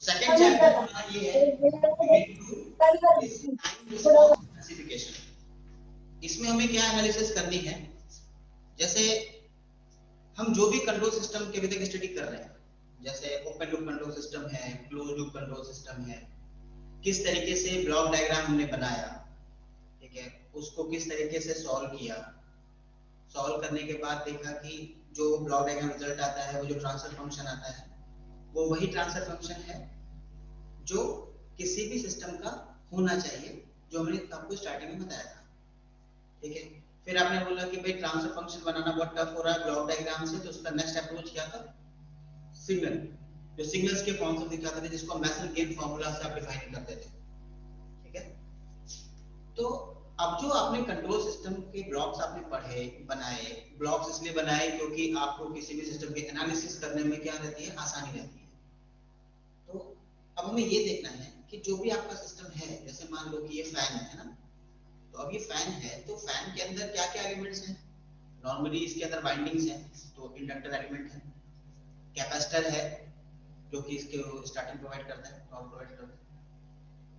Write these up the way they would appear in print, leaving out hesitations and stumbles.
Second chapter हमारा ये है टाइम रिस्पांस स्पेसिफिकेशन। इसमें हमें क्या एनालिसिस करनी है, जैसे हम जो भी कंट्रोल सिस्टम के विद स्टडी कर रहे हैं, जैसे ओपन लूप कंट्रोल सिस्टम है, क्लोज लूप कंट्रोल सिस्टम है, किस तरीके से ब्लॉक डायग्राम हमने बनाया, ठीक है, उसको किस तरीके से सॉल्व किया, सॉल्व करने के बाद देखा कि जो ब्लॉक डायग्राम रिजल्ट आता है, वो जो ट्रांसफर फंक्शन आता है, वो वही ट्रांसफर फंक्शन है जो किसी भी सिस्टम का होना चाहिए, जो हमने आपको स्टार्टिंग में बताया था, ठीक है। फिर आपने बोला कि भाई ट्रांसफर फंक्शन बनाना बहुत टफ हो रहा है ब्लॉक डायग्राम से, तो उसका नेक्स्ट अप्रोच क्या था, सिग्नल, जो सिग्नल्स के फॉर्म से दिखाते थे, जिसको मैसन गेन फार्मूला से आप डिफाइन करते थे, ठीक है। तो अब जो आपने कंट्रोल सिस्टम के ब्लॉक्स आपने पढ़े, बनाए, ब्लॉक्स इसलिए बनाए क्योंकि आपको किसी भी सिस्टम के एनालिसिस करने में क्या रहती है, आसानी रहती है। तो अब हमें ये देखना है कि जो भी आपका सिस्टम है, जैसे मान लो कि ये फैन है ना, तो अब ये फैन है, तो फैन के अंदर क्या क्या एलिमेंट्स हैं, नॉर्मली इसके अंदर वाइंडिंग्स हैं, तो इंडक्टर एलिमेंट है, कैपेसिटर है जो कि इसके स्टार्टिंग प्रोवाइड करता है, पावर प्रोवाइड करता है।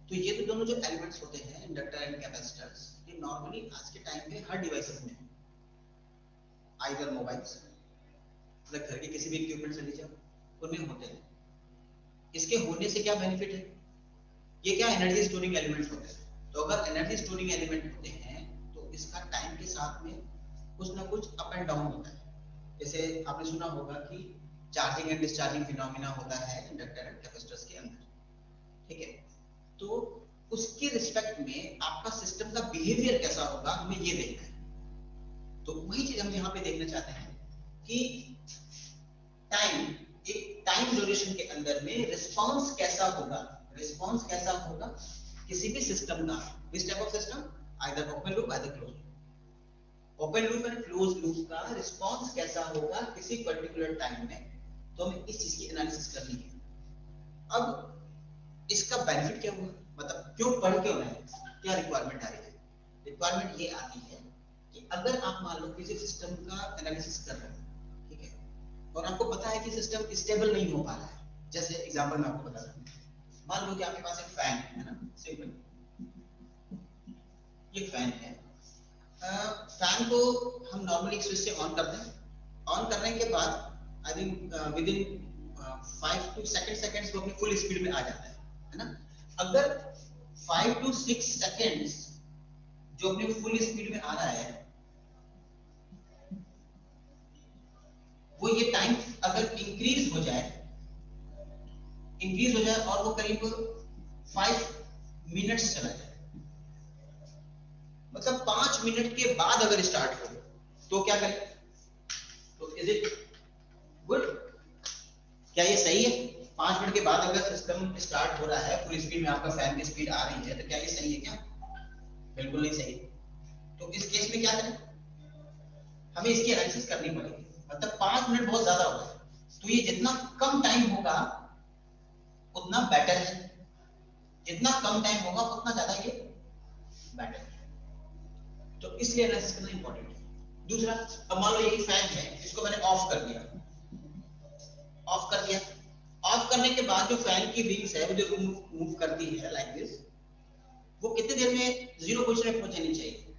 तो ये तो दोनों जो एलिमेंट्स होते हैं, इंडक्टर एंड कैपेसिटर्स, ये नॉर्मली आज के टाइम पे हर डिवाइसेस में, आइदर मोबाइल्स, मतलब घर के किसी भी इक्विपमेंट से लीजिए, उनमें होते हैं। इसके होने से क्या बेनिफिट है, ये क्या एनर्जी स्टोरिंग एलिमेंट्स होते हैं। तो अगर एनर्जी स्टोरिंग एलिमेंट होते हैं तो इसका टाइम के साथ में कुछ ना कुछ अप एंड डाउन होता है। जैसे आपने सुना होगा कि चार्जिंग एंड डिस्चार्जिंग फिनोमिना होता है इंडक्टर एंड कैपेसिटर्स के अंदर, ठीक है। तो उसके रिस्पेक्ट में आपका सिस्टम का बिहेवियर कैसा होगा, हमें ये देखना है। तो वही चीज हम यहाँ पे देखना चाहते हैं कि टाइम, एक टाइम ड्यूरेशन के अंदर में रिस्पांस कैसा होगा, रिस्पांस कैसा होगा किसी भी सिस्टम का, which type of system, either open loop either close loop. Open loop and close loop का रिस्पांस कैसा होगा किसी पर्टिकुलर टाइम में, तो हमें इस चीज की एनालिसिस करनी है। अब इसका बेनिफिट क्या हुआ, मतलब क्यों पढ़ क्यों रहे हैं, क्या रिक्वायरमेंट आ रही है। रिक्वायरमेंट ये आती है कि अगर आप मान लो किसी सिस्टम का एनालिसिस कर रहे हो, ठीक है, और आपको पता है कि सिस्टम स्टेबल नहीं हो पा रहा है। जैसे एग्जांपल मैं आपको बता रहा हूं, मान लो कि आपके पास एक फैन है ना, सिंपल ये फैन है। फैन को हम नॉर्मली एक स्विच से ऑन करते हैं, ऑन करने के बाद I think with in 5 to 7 seconds वो अपनी फुल स्पीड में आ जाता है ना। अगर 5 to 6 सेकंड्स जो अपनी फुल स्पीड में आ रहा है, वो ये टाइम अगर इंक्रीज हो जाए और वो करीब 5 मिनट्स चला जाए, मतलब 5 मिनट के बाद अगर स्टार्ट हो, तो क्या करें, तो इज इट गुड, क्या ये सही है। 5 मिनट के बाद अगर सिस्टम स्टार्ट हो रहा है, फुल स्पीड में आपका फैन की स्पीड आ रही है, तो क्या ये सही है क्या, बिल्कुल नहीं सही। तो इस केस में क्या करें, हमें इसकी एनालिसिस करनी पड़ेगी। मतलब 5 मिनट बहुत ज्यादा होगा, तो ये जितना कम टाइम होगा उतना बेटर है, जितना कम टाइम होगा उतना ज्यादा ये बेटर है। तो इसलिए एनालिसिस करना इंपॉर्टेंट है। दूसरा, अब मान लो यही फैन है, इसको मैंने ऑफ कर दिया, ऑफ कर दिया, ऑफ करने के बाद जो फैन की विंग्स है वो जो मूव करती है लाइक दिस, वो कितनी देर में जीरो पोजीशन में पहुंचनी चाहिए,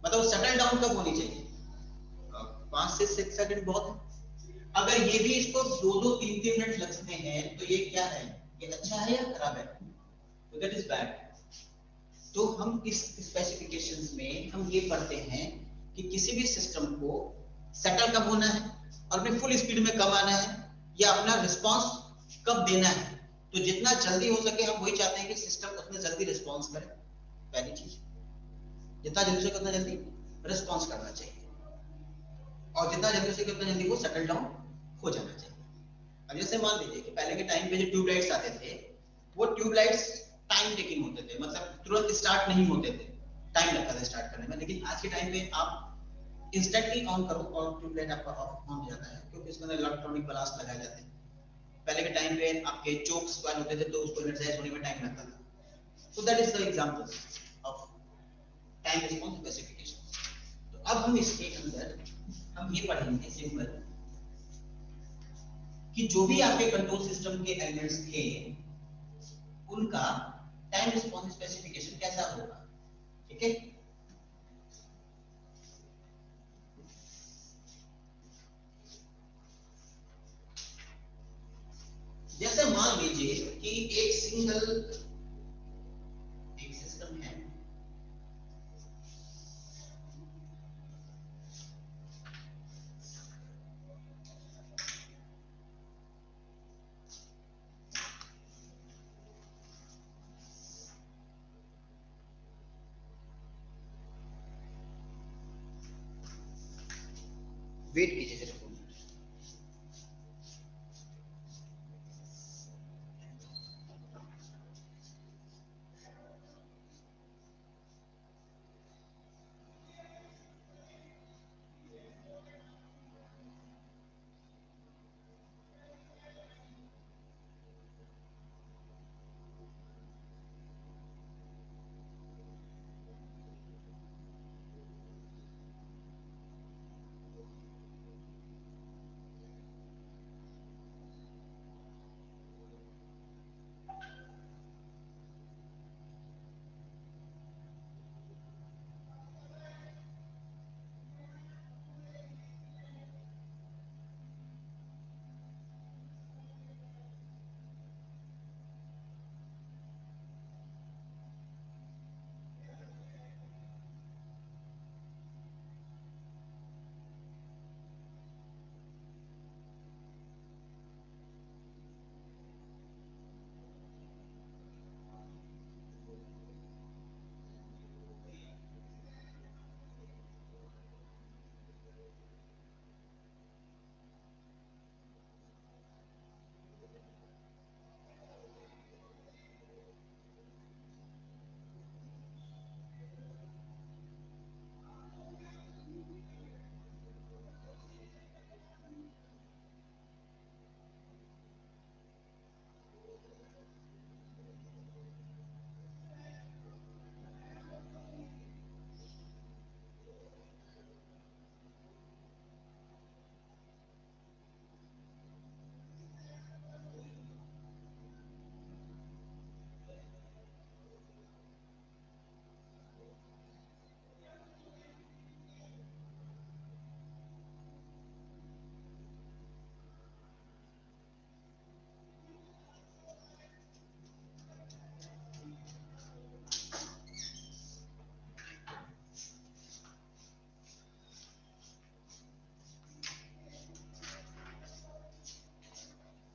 मतलब सेटल डाउन कब होनी चाहिए, 5 से 6 सेकंड बहुत है। अगर ये भी इसको 2-2, 3-3 मिनट लगते हैं, तो ये क्या है, ये अच्छा है या खराब है, तो दैट इज बैड। तो हम इस स्पेसिफिकेशंस में हम ये पढ़ते हैं कि किसी भी सिस्टम को सेटल कब होना है और अपनी फुल स्पीड में कब आना है, या अपना रिस्पांस कब देना है। तो जितना जल्दी हो सके हम वही चाहते हैं कि सिस्टम उतना जल्दी रिस्पांस करे, पहली चीज, जितना जल्दी से उतना जल्दी रिस्पांस करना चाहिए, और जितना जल्दी से उतना जल्दी वो सेटल डाउन हो जाना चाहिए। अब जैसे मान लीजिए कि पहले के टाइम पे जो ट्यूबलाइट्स आते थे, वो ट्यूबलाइट्स टाइम टेकिंग होते थे, मतलब तुरंत स्टार्ट नहीं होते थे, टाइम लगता था स्टार्ट करने में। लेकिन आज के टाइम पे आप इंस्टेंटली ऑन करो और ट्यूबलाइट आपका ऑफ हो जाता है, क्योंकि इसके अंदर इलेक्ट्रॉनिक ब्लास्ट लगाए जाते हैं। पहले के टाइम पे आपके चोक्स वाले होते थे, तो उसको एनर्जाइज होने में टाइम लगता था। तो that is the example of time response specification. तो अब हम इसके अंदर हम ये पढ़ेंगे सिंपल कि जो भी आपके कंट्रोल सिस्टम के एलिमेंट्स थे उनका टाइम रिस्पॉन्स स्पेसिफिकेशन कैसा होगा। ठीक है, जैसे मान लीजिए कि एक सिस्टम है, वेट कीजिए जरा।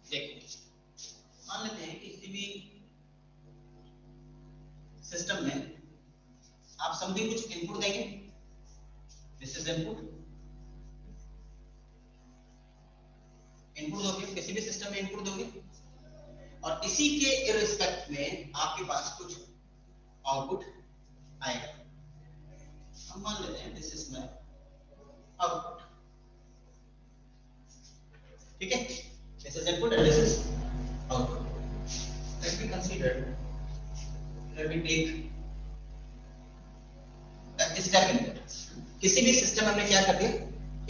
देखिए, मान लेते हैं किसी भी सिस्टम में आप समथिंग कुछ इनपुट देंगे, दिस इज इनपुट दोगे, किसी भी सिस्टम में इनपुट दोगे और इसी के इररिस्पेक्ट में आपके पास कुछ आउटपुट आएगा। हम मान लेते हैं दिस इज माय आउटपुट। ठीक है, this is input and this is output. Let me consider, let me take step input. किसी भी सिस्टम में हमने क्या कर दिया,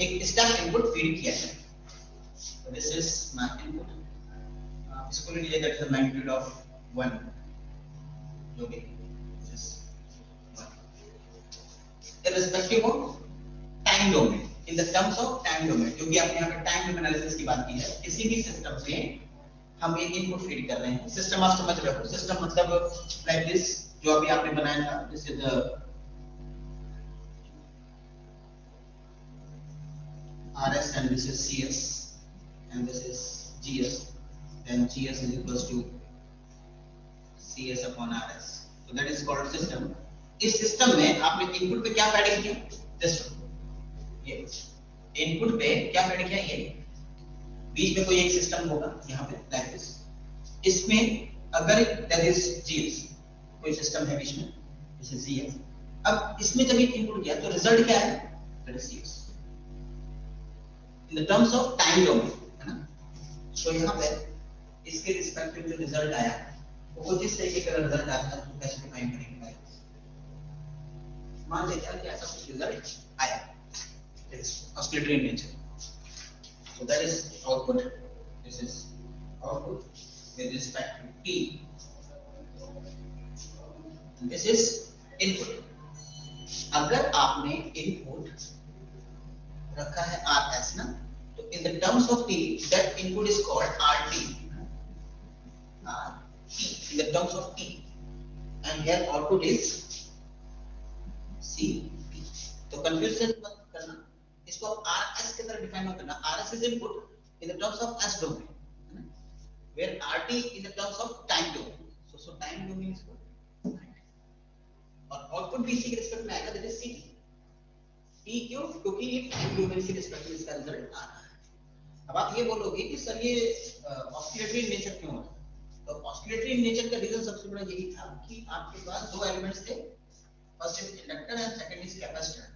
एक स्टेप इनपुट फीड किया है। So this is my input. इसको ले लीजिए, that is the magnitude of 1, जो भी this is 1. Irrespective of time domain, in the terms of time domain, क्योंकि आपने यहाँ पे टाइम डोमेन एनालिसिस की बात की है, किसी भी सिस्टम में हम एक इनपुट फीड कर रहे हैं। सिस्टम आप समझ रहे हो, सिस्टम मतलब लाइक दिस जो अभी आपने बनाया था, this is RS and this is CS and this is GS, then GS is equals to CS upon RS. So that is called system. इस सिस्टम में आपने इनपुट पे क्या पैडिंग किया, सिस्टम ये इनपुट पे क्या पैडिंग किया, ये बीच में कोई एक सिस्टम होगा यहाँ पे लाइक दिस। इसमें अगर दैट इज GS, कोई सिस्टम है बीच में, दिस इज CS। अब इसमें जब इनपुट किया तो रिजल्ट क्या है, that is CS in the terms of time domain, है ना। तो यहाँ पे इसके रिस्पेक्टिव जो रिजल्ट आया वो जिस तरीके का रिजल्ट आया था तो कैसे डिफाइन करेंगे। मान लेते हैं कि ऐसा कुछ रिजल्ट आया, it's oscillatory in nature, so that is output, This is output with respect to t. This is input. अगर आपने इनपुट रखा है rs ना, तो in the terms of t that input is called rt. In the terms of t, and here output is cp. तो confusion मत करना, इसको rs की तरह डिफाइन मत करना. rs is input in the terms of s domain, where rt in the terms of time domain. So time domain is what? और output भी इसी के रिस्पेक्ट में आएगा, दैट इज ct. t क्यों? क्योंकि ये टाइम डोमेन के रिस्पेक्ट में इसका रिजल्ट आ रहा है. अब आप ये बोलोगे कि सर ये ऑस्किलेटरी नेचर क्यों है? तो ऑस्किलेटरी नेचर का रीजन सबसे बड़ा यही था कि आपके पास दो एलिमेंट्स थे, first is inductor and second is capacitor.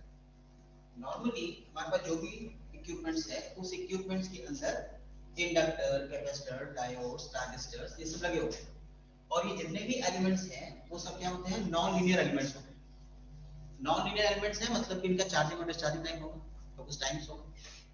Normally हमारे पास जो भी इक्विपमेंट्स है, उस इक्विपमेंट्स के अंदर इंडक्टर, कैपेसिटर, डायोड्स, ट्रांजिस्टर्स ये सब लगे होते हैं. और ये जितने भी एलिमेंट्स हैं वो सब क्या होते हैं? नॉन लीनियर एलिमेंट्स होते हैं. नॉन लीनियर एलिमेंट्स हैं मतलब कि इनका चार्जिंग और डिस्चार्जिंग टाइम होगा, तो कुछ टाइम्स होगा.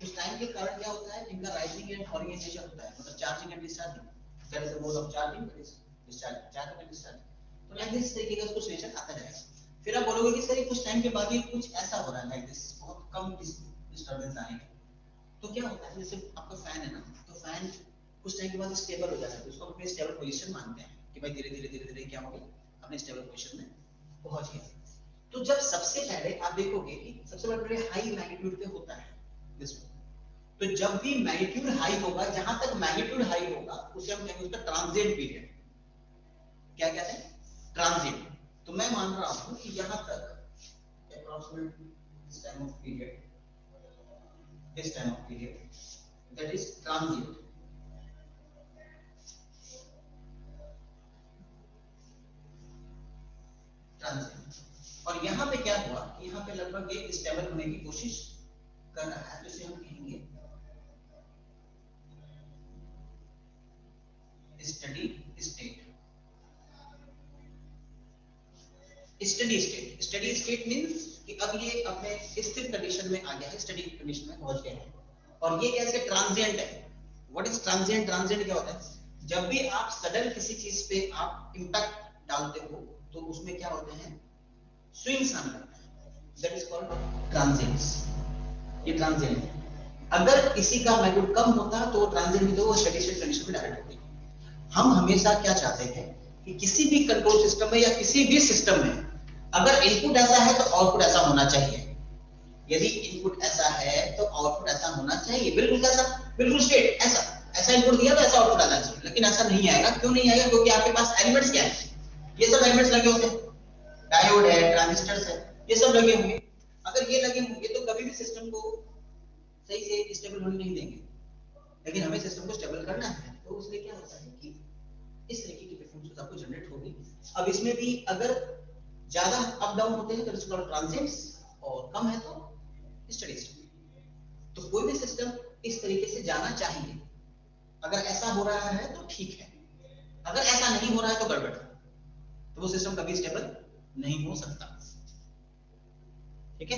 उस टाइम के कारण क्या होता है? इनका राइजिंग एंड फॉलिंग नेचर होता है, मतलब charging and discharging. There is a mode of charging, there is discharging, charging and discharging. तो लाइक दिस तरीके का कुछ नेचर आता रहेगा. फिर आप बोलोगे कि सर ये कुछ टाइम के बाद ये कुछ ऐसा हो रहा है, लाइक दिस, बहुत कम डिस्टरबेंस आएगा. तो क्या होता है? जैसे आपका फैन है ना, तो फैन कुछ टाइम के बाद स्टेबल हो जाता है, तो उसको अपने स्टेबल पोजीशन मानते हैं कि भाई धीरे धीरे क्या हो गया, अपने स्टेबल पोजीशन में पहुंच गया. तो जब सबसे पहले आप देखोगे कि सबसे पहले हाई मैग्नीट्यूड पे होता है दिस. तो जब भी मैग्नीट्यूड हाई होगा, जहां तक मैग्नीट्यूड हाई होगा उसे हम कहेंगे उसका ट्रांजिएंट पीरियड. क्या कहते हैं? ट्रांजिएंट. तो मैं मान रहा हूं कि यहां तक approximate this time of period, this time of period, that is transient. और यहाँ पे क्या हुआ? यहाँ पे लगभग ये स्टेबल होने की कोशिश कर रहा है, जिसे हम कहेंगे steady state. Steady state, steady state means कि अब ये अपने स्थिर कंडीशन में आ गया है, स्टडी कंडीशन में पहुंच गया है. और ये कैसे? ट्रांजिएंट है. What is transient? ट्रांजिएंट क्या होता है? जब भी आप सडन किसी चीज पे आप इंपैक्ट डालते हो तो उसमें क्या होते हैं? स्विंग्स आने लगते हैं, दैट इज कॉल्ड ट्रांजिएंट्स. ये ट्रांजिएंट है. अगर किसी का मैग्नीट्यूड कम होता तो ट्रांजिएंट तो वो स्टडी स्टेट कंडीशन में डायरेक्ट होती. हम हमेशा क्या चाहते हैं कि किसी भी कंट्रोल सिस्टम में या किसी भी सिस्टम में अगर इनपुट ऐसा है तो आउटपुट ऐसा होना चाहिए. यदि इनपुट ऐसा है तो आउटपुट ऐसा होना चाहिए. बिल्कुल कैसा? बिल्कुल स्ट्रेट ऐसा इनपुट दिया तो ऐसा आउटपुट आना चाहिए. लेकिन ऐसा नहीं आएगा. क्यों नहीं आएगा? क्योंकि आपके पास एलिमेंट्स क्या है? ये सब एलिमेंट्स लगे होते हैं, डायोड है, ट्रांजिस्टर्स है, ये सब लगे होंगे. अगर ये लगे होंगे तो कभी भी सिस्टम को सही से स्टेबल होने नहीं देंगे. लेकिन हमें सिस्टम को स्टेबल करना है, तो उसमें क्या होता है कि इस तरीके की परफॉर्मेंस आपको जनरेट होगी. अब इसमें भी अगर ज्यादा अप डाउन होते हैं तो इसको ट्रांजिएंट्स, और कम है तो स्टडी स्टेट. तो कोई भी सिस्टम इस तरीके से जाना चाहिए. अगर ऐसा हो रहा है तो ठीक है, अगर ऐसा नहीं हो रहा है तो गड़बड़ है, तो वो सिस्टम कभी स्टेबल नहीं हो सकता. ठीक है?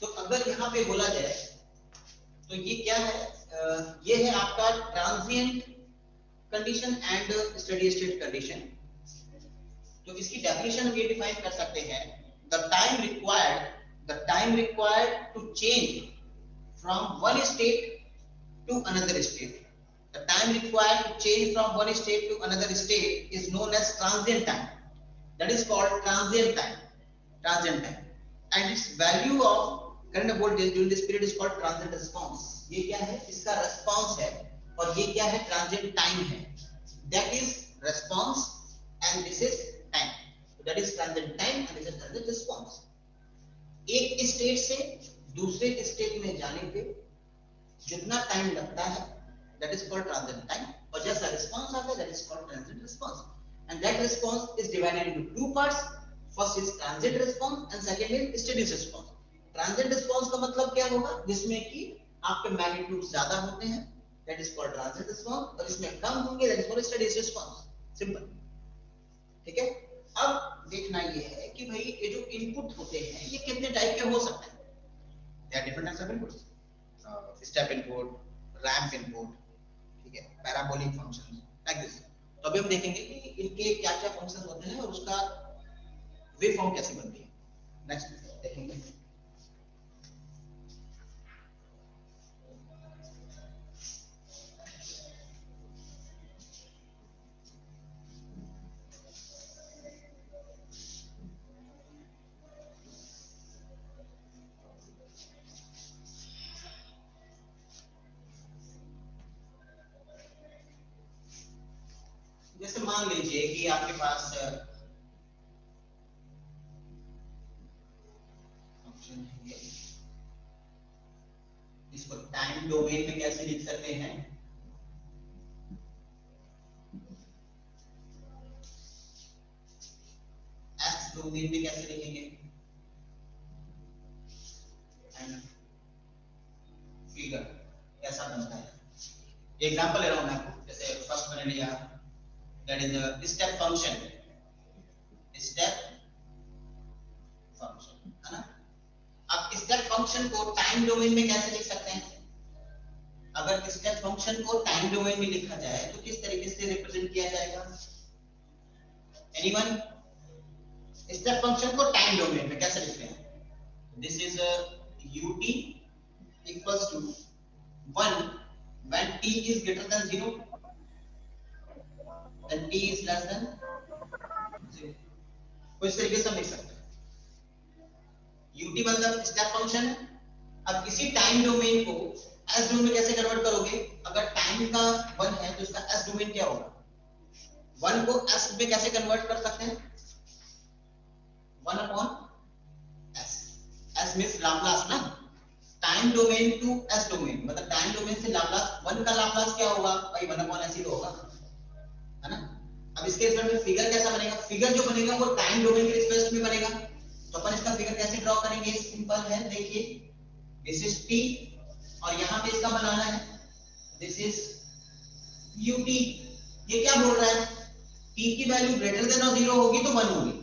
तो अगर यहाँ पे बोला जाए तो ये क्या है? ये है आपका transient condition and steady state condition. तो इसकी डेफिनेशन हम ये डिफाइन कर सकते हैं, the time required to change from one state to another state. The time required to change from one state to another state is known as transient time. That is called transient time. Transient time. And its value of current voltage during this period is called transient response. ये क्या है? इसका response है. और ये क्या है? transient time है. That is response and this is time. So that is transient time and this is transient response. एक स्टेट से दूसरे स्टेट में जाने पे जितना टाइम लगता है that is called transient time, और जैसा response आता है that is called transient response. And that response is divided into two parts. First is transit response and second is steady response. Transit response का मतलब क्या होगा, जिसमें कि आपके मैग्नीट्यूड ज्यादा होते हैं, that is called transit response, और इसमें कम होंगे that is called steady response. Simple, ठीक है। अब देखना ये है कि भाई ये जो इनपुट होते हैं ये कितने टाइप के हो सकते हैं। There are different types of inputs, step input, ramp input, ठीक है, पैराबोलिक फंक्शंस लाइक दिस। तो अभी हम देखेंगे कि इनके क्या क्या फंक्शन होते हैं और उसका वेव फॉर्म कैसे बनती है, नेक्स्ट देखेंगे। जैसे मान लीजिए कि आपके पास फंक्शन है, इसको टाइम डोमेन में कैसे लिख सकते हैं, एक्स डोमेन में कैसे लिखेंगे, एंड फिगर कैसा बनता है। एग्जांपल ले रहा हूं मैं आपको, जैसे फर्स्ट मैंने लिया that is the step function, step function है ना। अब स्टेप फंक्शन को टाइम डोमेन में कैसे लिख सकते हैं, अगर स्टेप फंक्शन को टाइम डोमेन में लिखा जाए तो किस तरीके से रिप्रेजेंट किया जाएगा, एनीवन। स्टेप फंक्शन को टाइम डोमेन में कैसे लिखते हैं, this is ut equals to 1 when t is greater than 0 and t is less than 0। कुछ तरीके से हम लिख सकते हैं, ut मतलब स्टेप फंक्शन है। अब इसी टाइम डोमेन को एस डोमेन में कैसे कन्वर्ट करोगे, अगर टाइम का 1 है तो इसका एस डोमेन क्या होगा, 1 को एस में कैसे कन्वर्ट कर सकते हैं, 1 upon s, s means Laplace ना, time domain to s domain, मतलब टाइम डोमेन से लाप्लास, 1 का लाप्लास क्या होगा भाई, 1 अपॉन एस ही तो होगा, है ना। अब इसके रिस्पेक्ट में फिगर कैसा बनेगा, फिगर जो बनेगा वो टाइम डोमेन के रिस्पेक्ट में बनेगा। तो अपन इसका फिगर कैसे ड्रॉ करेंगे, सिंपल है, देखिए दिस इज टी और यहां पे इसका बनाना है दिस इज ut। ये क्या बोल रहा है, t की वैल्यू ग्रेटर देन और 0 होगी तो 1 होगी,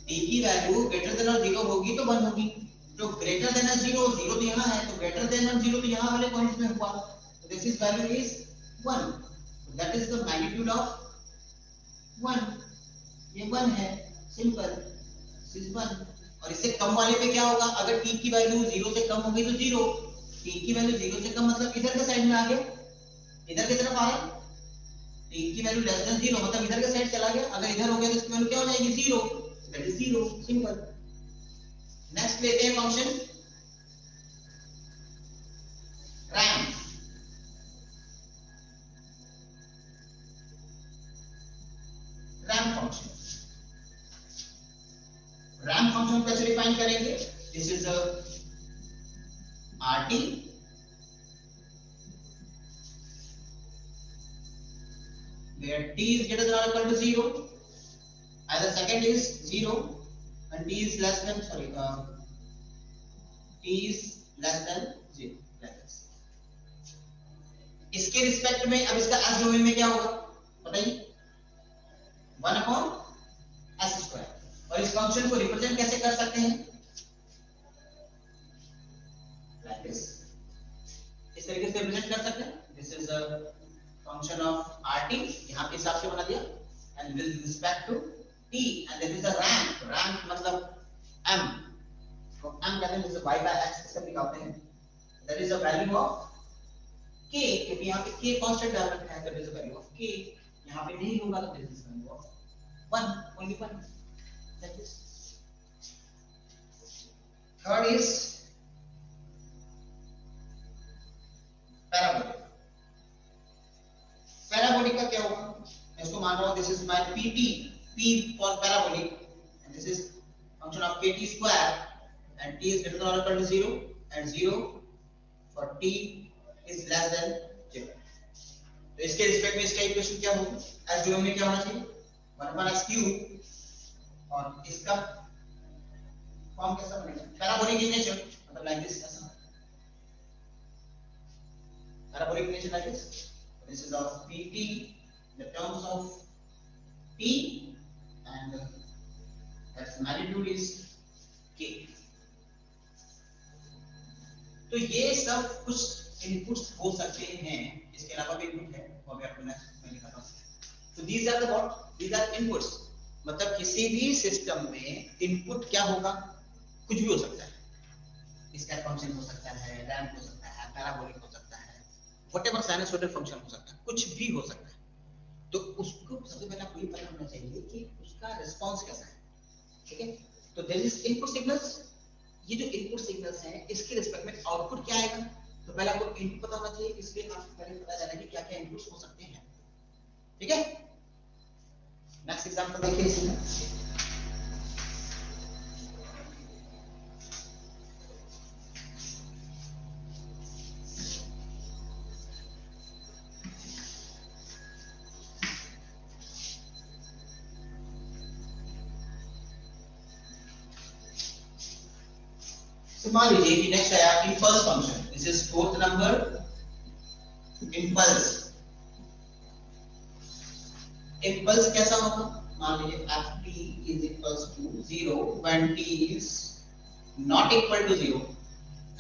t की वैल्यू ग्रेटर देन और 0 होगी तो 1 होगी। जो ग्रेटर देन 0, 0 तो यहाँ है, तो ग्रेटर देन 0 तो यहाँ वाले पॉइंट्स में हुआ, तो this is value is 1, that is the magnitude of 1, ये 1 है, सिंपल, दिस इज 1। और इससे कम वाले पे क्या होगा, अगर t की वैल्यू 0 से कम होगी तो 0, t की वैल्यू 0 से कम मतलब इधर के साइड में आ गया, इधर की तरफ आया, t की वैल्यू लेस देन 0 मतलब इधर के साइड चला गया, अगर इधर हो गया तो इसकी वैल्यू क्या हो जाएगी, 0, दैट इज 0, सिंपल। नेक्स्ट लेते हैं function ramp. Ramp function, ramp function कैसे डिफाइन करेंगे, this is rt where t is greater than or equal to 0 and the second is 0 and t is less than t is less than 0 like this। इसके respect में अब इसका S domain में क्या होगा बताइए, 1 अपॉन एस स्क्वायर। और इस फंक्शन को रिप्रेजेंट कैसे कर सकते हैं, like this, इस तरीके से रिप्रेजेंट कर सकते हैं, this is a function of rt, यहां के हिसाब से बना दिया, and with respect to t and this is a ramp, ramp मतलब m, तो m कहते हैं जैसे y बाय x से निकालते हैं, that is a value of k, क्योंकि यहां पे k कांस्टेंट डाल रखा है, that is a value of k, यहां पे नहीं होगा तो this is value of 1, only 1, like this। Third is parabolic. Parabolic का क्या होगा, मैं इसको मान रहा हूं this is my pt, p for parabolic and this is function of kt square and t is greater than or equal to 0 and 0 for t is less than 0। तो इसके रिस्पेक्ट में इसका इक्वेशन क्या होगी, एस डोमेन में क्या होना चाहिए, 1 upon s cube और इसका फॉर्म कैसा बनेगा, पैराबोलिक इन नेचर, मतलब लाइक दिस, ऐसा parabolic in nature like this. This is of pt, the terms of p, and its magnitude is k. तो ये सब कुछ इनपुट्स हो सकते हैं, इसके अलावा भी इनपुट है, वो मैं आपको नेक्स्ट में दिखाता हूं. तो these are the what, these are inputs, मतलब किसी भी सिस्टम में इनपुट क्या होगा, कुछ भी हो सकता है. स्टेप फंक्शन हो सकता है, रैंप हो सकता है, पैराबोलिक हो सकता है, व्हाटएवर साइनसोइडल फंक्शन हो सकता है, कुछ भी हो सकता है. तो उसको सबसे पहले आपको ये पता होना चाहिए कि उसका रिस्पांस कैसा है. ठीक है, तो देयर इज इनपुट सिग्नल्स. ये जो इनपुट सिग्नल्स हैं इसके रिस्पेक्ट में आउटपुट क्या आएगा. तो पहले आपको इनपुट पता होना चाहिए, इसलिए आपको पहले पता जाना कि क्या क्या इनपुट्स हो सकते हैं. ठीक है, नेक्स्ट एग्जांपल देखिए इसमें. तो मान लीजिए कि नेक्स्ट आया impulse function. This is fourth number, impulse. Impulse कैसा होगा, मान लीजिए ft is equals to 0 when t is not equal to 0,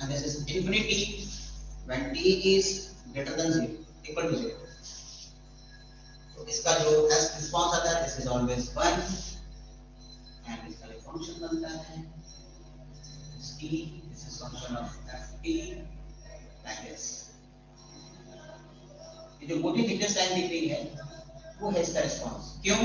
and this is infinity when t is greater than 0, equal to 0. तो इसका जो रिस्पांस आता है, दिस इज ऑलवेज 1, एंड इसका जो फंक्शन बनता है t, this is function of ft like this. ये जो मोटी थिकनेस लाइन दिख रही है वो है इसका रिस्पांस. क्यों,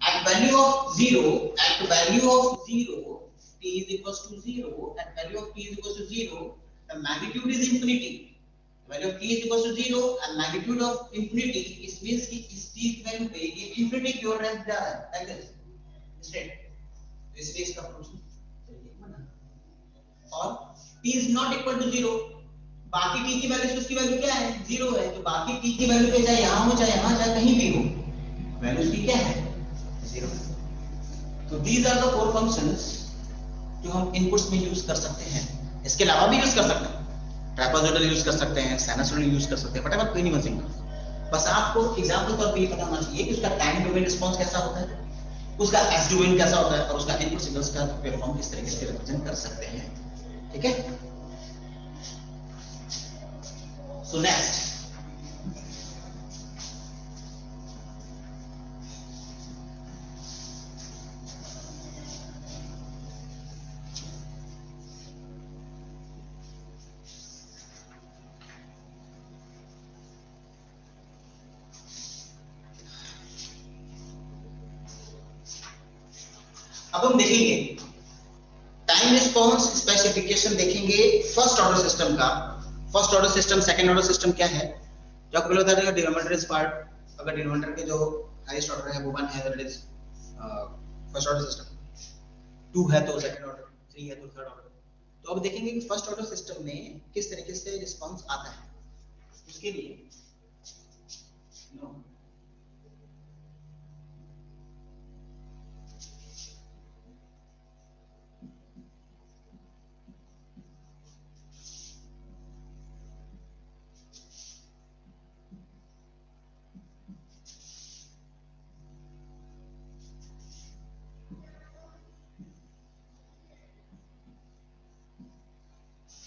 at value of 0, at value of 0 t is equals to 0, at value of t is equals to 0, the magnitude is infinity. Value of t is equals to 0 and magnitude of infinity, it means कि इस t की value पे ये infinity की ओर range जा रहा है, like this straight. इसलिए इसका फंक्शन और t is not equal to 0, बाकी t की वैल्यू, उसकी वैल्यू क्या है, 0 है. तो बाकी t की वैल्यू पे चाहे यहां हो चाहे यहां चाहे कहीं भी हो, वैल्यू उसकी क्या है, 0. तो these are the four functions जो हम इनपुट्स में यूज कर सकते हैं. इसके अलावा भी यूज कर सकते हैं, ट्रापेजॉइडल यूज कर सकते हैं, साइनसॉइडल यूज कर सकते हैं, व्हाटएवर, कोई नहीं वन सिंगल. बस आपको एग्जांपल तौर पे ये पता होना चाहिए कि उसका टाइम डोमेन रिस्पांस कैसा होता है, उसका एस डोमेन कैसा होता है, और उसका इनपुट सिग्नल्स का वेवफॉर्म किस तरीके से रिप्रेजेंट कर सकते हैं. ठीक है, सो नेक्स्ट अब हम देखेंगे टाइम रिस्पांस स्पेसिफिकेशन. देखेंगे फर्स्ट ऑर्डर सिस्टम का. First order system, second order system क्या है, जो आपको पहले बता देगा. डिनोमिनेटर इज पार्ट, अगर डिनोमिनेटर के जो हाईएस्ट ऑर्डर है वो 1 है, that is first order system. 2 है तो सेकंड ऑर्डर, 3 है तो थर्ड ऑर्डर. तो अब देखेंगे कि फर्स्ट ऑर्डर सिस्टम में किस तरीके से रिस्पांस आता है. उसके लिए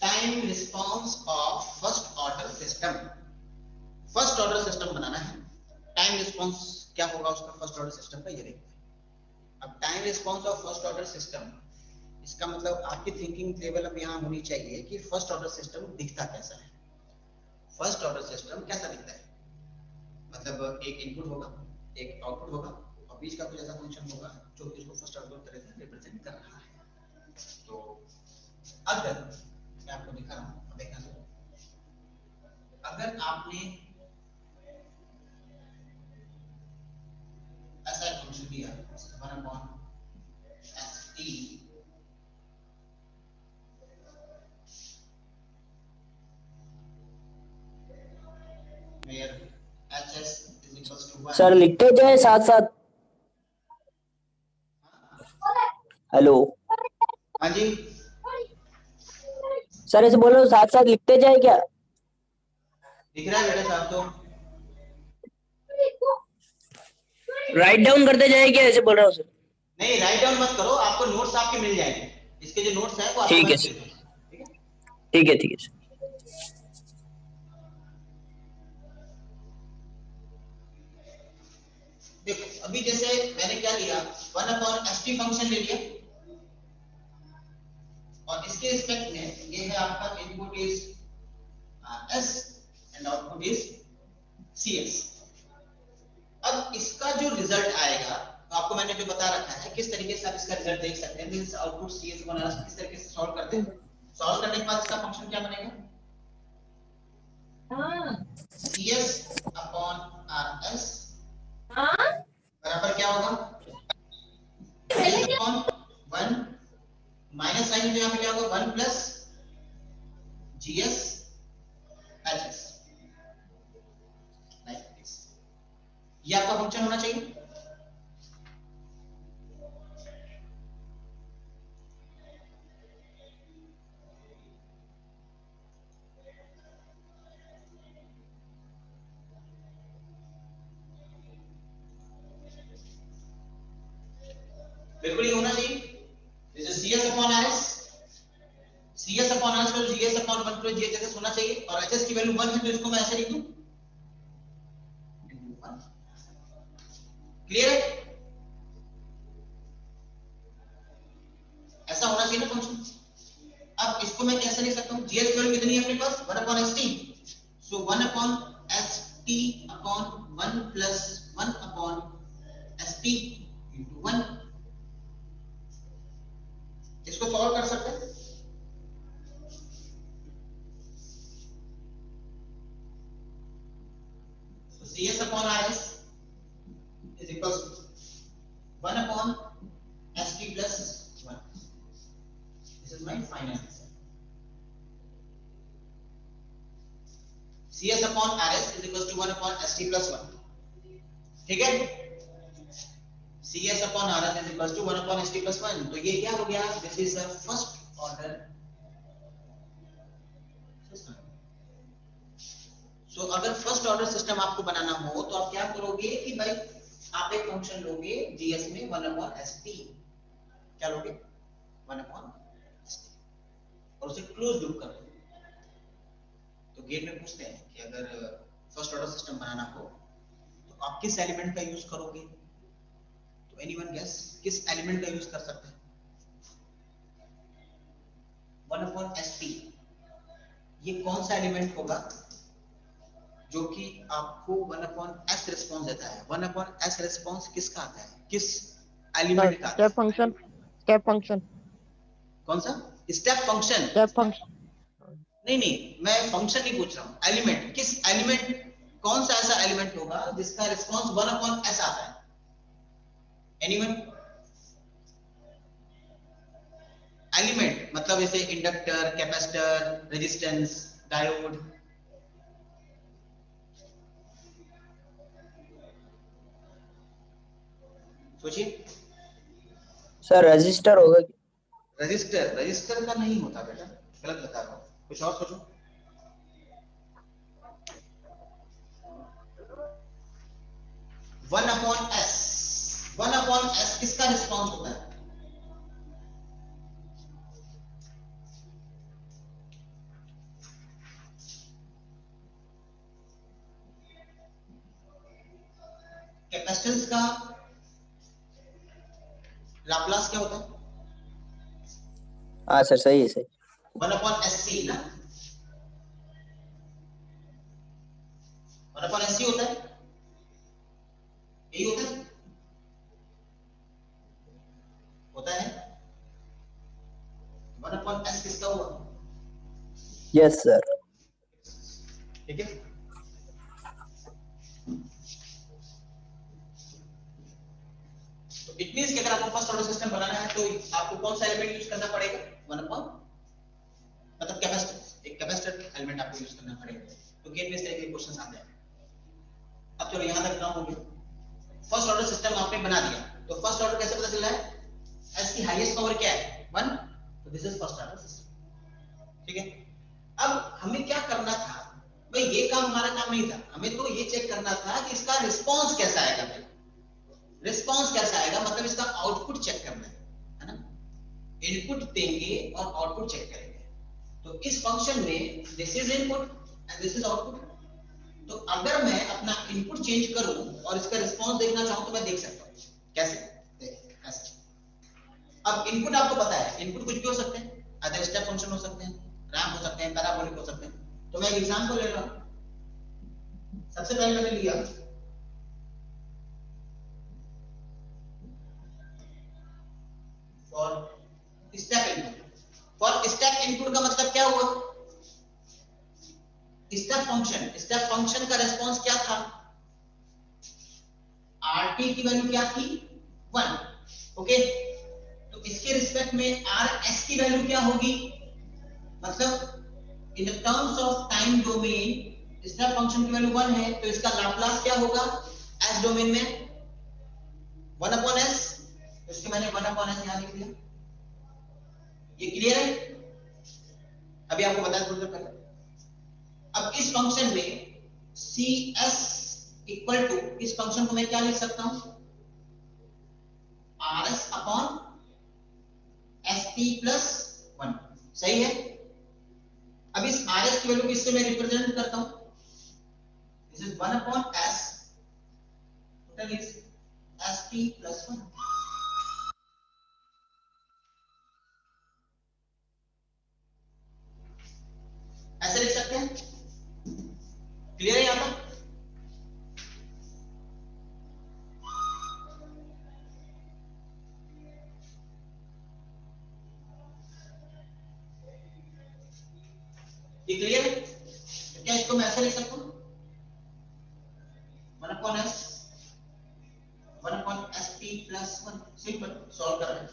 time response of first order system. First order system बनाना है. टाइम रिस्पांस क्या होगा उसका फर्स्ट ऑर्डर सिस्टम का, ये देखते हैं. अब time response of first order system, इसका मतलब आपकी थिंकिंग लेवल अब यहाँ होनी चाहिए कि फर्स्ट ऑर्डर सिस्टम दिखता कैसा है. फर्स्ट ऑर्डर सिस्टम कैसा दिखता है, मतलब एक इनपुट होगा, एक आउटपुट होगा, और बीच का कुछ ऐसा फंक्शन होगा जो इसको फर्स्ट ऑर्डर तरह से रिप्रेजेंट कर रहा है. तो अगर मैं आपको दिखा रहा हूँ, देखना, अगर आपने ऐसा एक फंक्शन दिया 1/st where hs is equals to 1. Sir लिखते जाए साथ साथ. हेलो हाँ जी, सर, ऐसे बोल रहे हो साथ साथ लिखते जाए क्या? दिख रहा है बेटा साहब तो। राइट डाउन करते जाए क्या, ऐसे बोल रहा हूँ सर। नहीं, राइट डाउन मत करो, आपको नोट्स आपके मिल जाएंगे। इसके जो नोट्स है वो आपको ठीक मैं है दे सर, देता हूँ, ठीक है। ठीक है, ठीक है सर। देखो अभी जैसे मैंने क्या लिया, 1/st फंक्शन ले लिया, और इसके रिस्पेक्ट में ये है आपका input is s and output is cs। अब इसका जो रिजल्ट आएगा, तो आपको मैंने जो बता रखा है किस तरीके से आप इसका रिजल्ट देख सकते हैं, मींस आउटपुट cs बनाना किस तरीके से सॉल्व करते हैं। सॉल्व करने के बाद इसका फंक्शन क्या बनेगा, cs अपॉन rs बराबर क्या होगा, cs अपॉन 1 माइनस साइन, तो यहाँ पे क्या होगा 1 plus gs hs, like this. ये आपका फंक्शन होना चाहिए। बिल्कुल ये होना चाहिए। जैसे cs upon rs, cs upon rs को gs अपॉन 1 प्लस ghs होना चाहिए, और hs की वैल्यू 1 है तो इसको मैं ऐसे लिख दूं, क्लियर है? ऐसा होना चाहिए ना फंक्शन। अब इसको मैं कैसे लिख सकता हूं, gs की वैल्यू कितनी है अपने पास 1 अपॉन st, सो 1 upon st upon 1 plus 1 upon st into 1। इसको सॉल्व कर सकते हैं। So cs upon rs is equals to 1 upon st plus 1. This is my final answer. cs upon rs is equals to 1 upon st plus 1. ठीक है, cs upon rs is equals to 1 upon st plus 1। तो ये क्या हो गया, this is a first order system. So अगर first order system आपको बनाना हो तो आप क्या करोगे कि भाई आप एक फंक्शन लोगे gs में 1 upon st, क्या लोगे 1 upon st, और उसे क्लोज लूप कर दो। तो गेट में पूछते हैं कि अगर फर्स्ट ऑर्डर सिस्टम बनाना हो तो आप किस एलिमेंट का यूज करोगे, तो एनीवन गेस किस एलिमेंट का यूज कर सकते हैं। 1 upon st, ये कौन सा एलिमेंट होगा जो कि आपको 1 upon s रिस्पांस देता है। 1 upon s रिस्पांस किसका आता है, किस एलिमेंट का आता स्टेप है। फंक्शन, स्टेप फंक्शन, कौन सा स्टेप फंक्शन, स्टेप फंक्शन। नहीं नहीं, मैं फंक्शन नहीं पूछ रहा हूं, एलिमेंट, किस एलिमेंट, कौन सा ऐसा एलिमेंट होगा जिसका रिस्पांस 1 upon s आता है, एनीवन। एलिमेंट मतलब जैसे इंडक्टर, कैपेसिटर, रेजिस्टेंस, डायोड। सोचिए। सर रजिस्टर होगा क्या? रजिस्टर, रजिस्टर का नहीं होता बेटा, गलत बता रहा हूं, कुछ और सोचो। 1 अपॉन s, 1 अपॉन s किसका रिस्पांस होता है, कैपेसिटेंस का लाप्लास क्या होता है, हाँ सर, सही है, सही। 1 अपॉन sc ना, 1 अपॉन sc होता है, यही होता है 1 अपॉन s किसका हुआ, यस सर। ठीक है। तो इट मींस कि अगर आपको फर्स्ट ऑर्डर सिस्टम बनाना है तो आपको कौन सा एलिमेंट यूज करना पड़ेगा, 1 अपॉन, मतलब कैपेसिटर, एक कैपेसिटर एलिमेंट आपको यूज करना पड़ेगा। तो गेट में इस तरह के क्वेश्चंस आते हैं। अब चलो यहां तक काम हो गया, फर्स्ट ऑर्डर सिस्टम आपने बना दिया, तो फर्स्ट ऑर्डर कैसे पता चल रहा है, s एस की हाईएस्ट पावर क्या है 1, तो this is first order system. ठीक है, अब हमें क्या करना था भाई, ये काम हमारा काम नहीं था, हमें तो ये चेक करना था कि इसका रिस्पांस कैसा आएगा भाई, रिस्पांस कैसा आएगा मतलब इसका आउटपुट चेक करना है ना, इनपुट देंगे और आउटपुट चेक करेंगे। तो इस फंक्शन में this is input and this is output, तो अगर मैं अपना इनपुट चेंज करूं और इसका रिस्पांस देखना चाहूं तो मैं देख सकता हूं कैसे, देखिए ऐसे। अब इनपुट आपको पता है, इनपुट कुछ भी हो सकते हैं, अदर स्टेप फंक्शन हो सकते हैं, रैंप हो सकते हैं, पैराबोलिक हो सकते हैं। तो मैं एग्जांपल ले रहा हूं, सबसे पहले मैंने लिया for step input. For step input का मतलब क्या हुआ, स्टेप फंक्शन, स्टेप फंक्शन का रिस्पांस क्या था, आरटी की वैल्यू क्या थी 1, ओके। तो इसके रिस्पेक्ट में आर एस की वैल्यू क्या होगी, मतलब in terms of time domain step function की वैल्यू 1 है, तो इसका लाप्लास क्या होगा एस डोमेन में 1 अपॉन एस, इसके मैंने 1 अपॉन एस यहां लिख दिया। ये क्लियर है, अभी आपको बताया थोड़ी देर पहले। अब इस फंक्शन में सी एस इक्वल टू, इस फंक्शन को मैं क्या लिख सकता हूं, R S upon S T plus 1, सही है। अब इस आर एस की वैल्यू किससे मैं रिप्रेजेंट करता हूं, this is 1 upon S, total is S T plus 1। ऐसे लिख सकते हैं, क्लियर है यहां तक। ये क्लियर है, तो क्या इसको मैं ऐसे लिख सकता हूं 1 upon S, 1 upon S T plus 1, simple solve कर रहे हैं।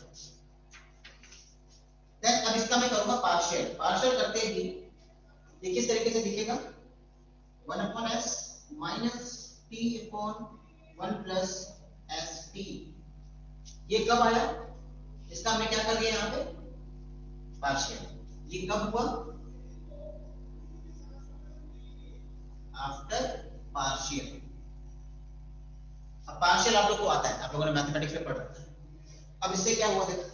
देन अब इसका मैं करूंगा पार्शियल, पार्शियल करते ही ये किस तरीके से दिखेगा, 1 upon S minus T upon 1 plus S T. ये कब आया, इसका हमने क्या कर दिया यहाँ पे पार्शियल, ये कब हुआ आफ्टर पार्शियल। अब पार्शियल आप लोग को आता है, आप लोगों ने मैथमेटिक्स में पढ़ रखा है। अब इससे क्या हुआ देखो,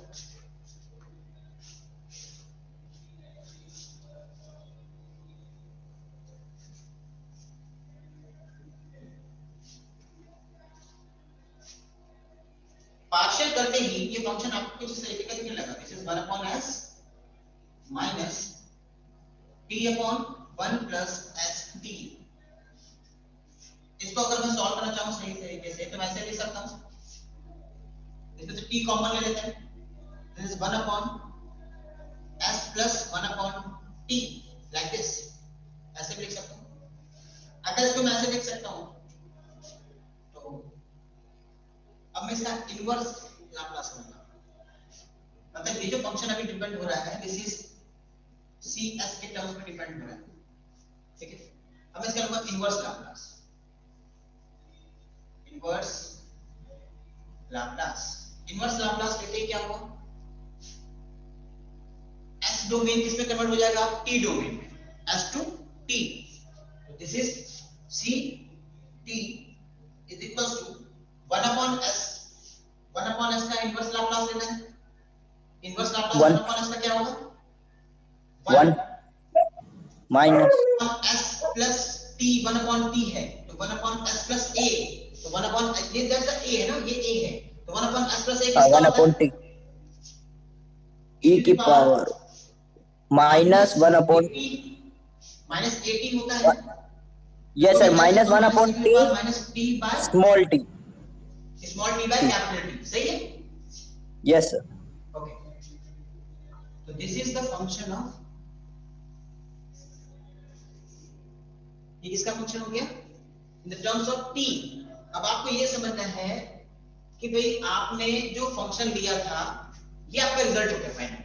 पार्शियल करते ही ये फंक्शन आपको कुछ इस तरीके का दिखने लगा, this is 1 upon S minus T upon 1 plus S T. इसको अगर मैं सॉल्व करना चाहूं सही तरीके से तो मैं ऐसे लिख सकता हूं, इसमें से टी कॉमन ले लेते हैं, this is 1 upon s plus 1 upon t, like this, ऐसे भी लिख सकता हूं। अगर इसको मैं ऐसे लिख सकता हूं तो अब मैं इसका इनवर्स लाप्लास लूंगा, मतलब ये जो फंक्शन अभी डिपेंड हो रहा है दिस इज सी एस के टर्म्स में डिपेंड हो रहा है, ठीक है। अब मैं इसका लूंगा inverse Laplace, inverse Laplace, inverse Laplace लेते ही क्या हुआ, S डोमेन किस में कन्वर्ट हो जाएगा, T डोमेन में, S to T, this is C T is equals to 1 upon S, 1 upon S का इनवर्स लाप्लास लेना है, इनवर्स लाप्लास 1 अपॉन S का क्या होगा 1 minus S plus T, 1 upon T है तो 1 अपॉन S प्लस A, तो 1 अपॉन ये दैट्स A है ना, ये A है, तो 1 अपॉन S प्लस A किसका 1 होता अपॉन है, टी e की पावर माइनस 1 अपॉन माइनस 18 होता है, yes sir, minus 1 upon T minus T by small T, capital T, सही है, यस सर। ओके। तो this is the function of, ये किसका फंक्शन हो गया in the terms of T. अब आपको ये समझना है कि भाई आपने जो फंक्शन लिया था ये आपका रिजल्ट हो गया फाइनल।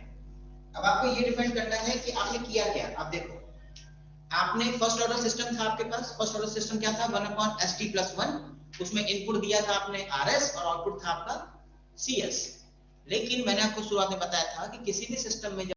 अब आपको ये डिपेंड करना है कि आपने किया क्या। आप देखो, आपने फर्स्ट ऑर्डर सिस्टम था आपके पास, फर्स्ट ऑर्डर सिस्टम क्या था 1 अपॉन एस टी प्लस 1, उसमें इनपुट दिया था आपने आर एस और आउटपुट था आपका सी एस। लेकिन मैंने आपको शुरुआत में बताया था कि किसी भी सिस्टम में